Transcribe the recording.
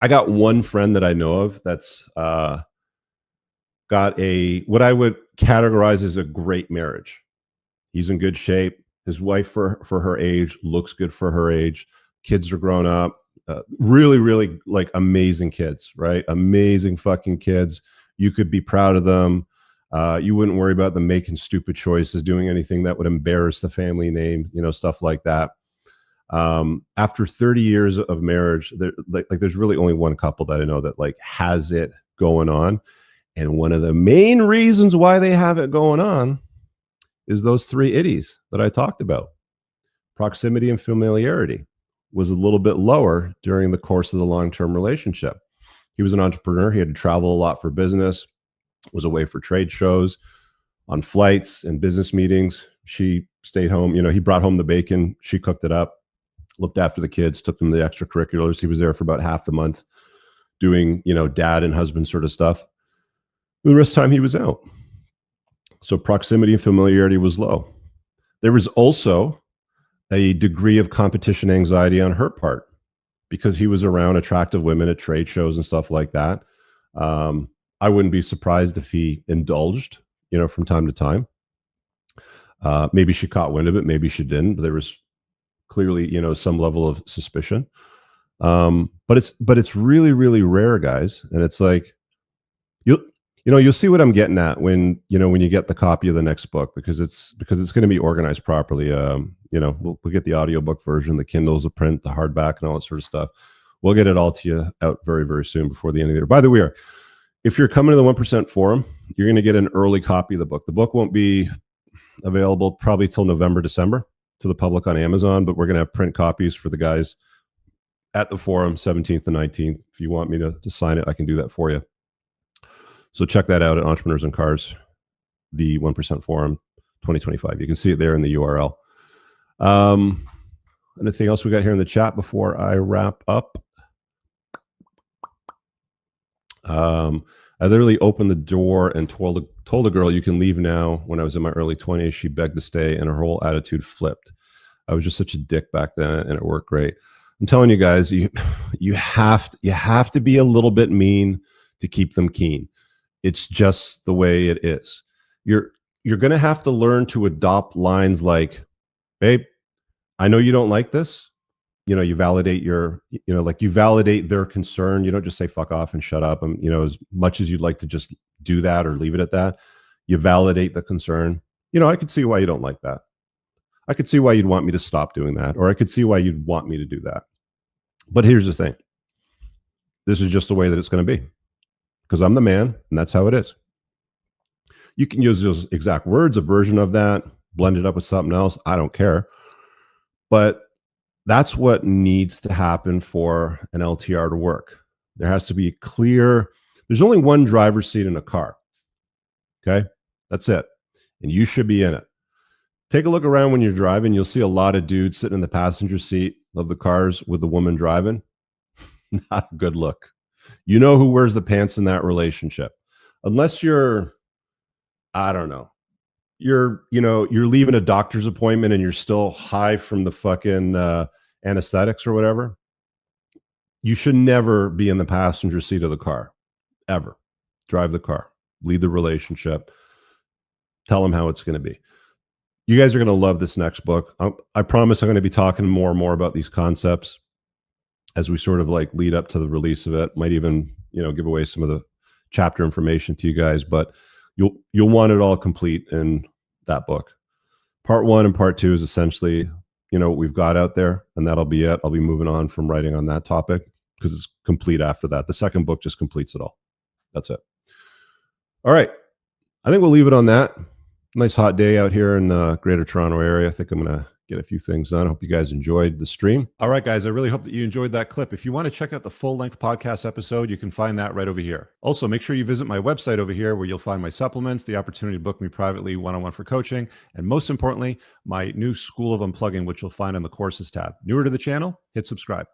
I got one friend that I know of that's got what I would categorize as a great marriage. He's in good shape. His wife, for her age, looks good for her age. Kids are grown up. Really, really like amazing kids, right? Amazing fucking kids. You could be proud of them. You wouldn't worry about them making stupid choices, doing anything that would embarrass the family name, stuff like that. After 30 years of marriage, there's really only one couple that I know that like has it going on. And one of the main reasons why they have it going on is those three iddies that I talked about. Proximity and familiarity was a little bit lower during the course of the long-term relationship. He was an entrepreneur. He had to travel a lot for business, was away for trade shows, on flights and business meetings. She stayed home. He brought home the bacon. She cooked it up, looked after the kids, took them to the extracurriculars. He was there for about half the month doing, dad and husband sort of stuff. The rest of the time he was out. So proximity and familiarity was low. There was also a degree of competition anxiety on her part because he was around attractive women at trade shows and stuff like that. I wouldn't be surprised if he indulged, from time to time. Maybe she caught wind of it. Maybe she didn't, but there was clearly, some level of suspicion. But it's really, really rare, guys. And it's like, you'll see what I'm getting at when you get the copy of the next book, because it's going to be organized properly. We'll get the audiobook version, the Kindles, the print, the hardback, and all that sort of stuff. We'll get it all to you out very, very soon before the end of the year. By the way, if you're coming to the 1% forum, you're going to get an early copy of the book. The book won't be available probably till November, December to the public on Amazon, but we're going to have print copies for the guys at the forum, 17th and 19th. If you want me to sign it, I can do that for you. So check that out at Entrepreneurs and Cars, the 1% Forum 2025. You can see it there in the URL. Anything else we got here in the chat before I wrap up? I literally opened the door and told a girl, "You can leave now." When I was in my early 20s, she begged to stay, and her whole attitude flipped. I was just such a dick back then, and it worked great. I'm telling you guys, you have to be a little bit mean to keep them keen. It's just the way it is. You're going to have to learn to adopt lines like, "Babe, I know you don't like this." You validate you validate their concern. You don't just say "fuck off" and "shut up." And, as much as you'd like to just do that or leave it at that, you validate the concern. I could see why you don't like that. I could see why you'd want me to stop doing that, or I could see why you'd want me to do that. But here's the thing. This is just the way that it's going to be, because I'm the man, and that's how it is. You can use those exact words, a version of that, blend it up with something else. I don't care. But that's what needs to happen for an LTR to work. There has to be there's only one driver's seat in a car. Okay? That's it. And you should be in it. Take a look around when you're driving. You'll see a lot of dudes sitting in the passenger seat of the cars with the woman driving. Not a good look. You know who wears the pants in that relationship. Unless you're, I don't know, you're leaving a doctor's appointment and you're still high from the fucking anesthetics or whatever. You should never be in the passenger seat of the car, ever. Drive the car, lead the relationship, tell them how it's going to be. You guys are going to love this next book. I promise I'm going to be talking more and more about these concepts as we sort of like lead up to the release of it. Might even, give away some of the chapter information to you guys, but you'll want it all complete in that book. Part 1 and part 2 is essentially, what we've got out there, and that'll be it. I'll be moving on from writing on that topic because it's complete after that. The second book just completes it all. That's it. All right. I think we'll leave it on that. Nice hot day out here in the greater Toronto area. I think I'm going to get a few things done. I hope you guys enjoyed the stream. All right, guys, I really hope that you enjoyed that clip. If you want to check out the full-length podcast episode, you can find that right over here. Also, make sure you visit my website over here where you'll find my supplements, the opportunity to book me privately one-on-one for coaching, and most importantly, my new School of Unplugging, which you'll find on the courses tab. Newer to the channel, hit subscribe.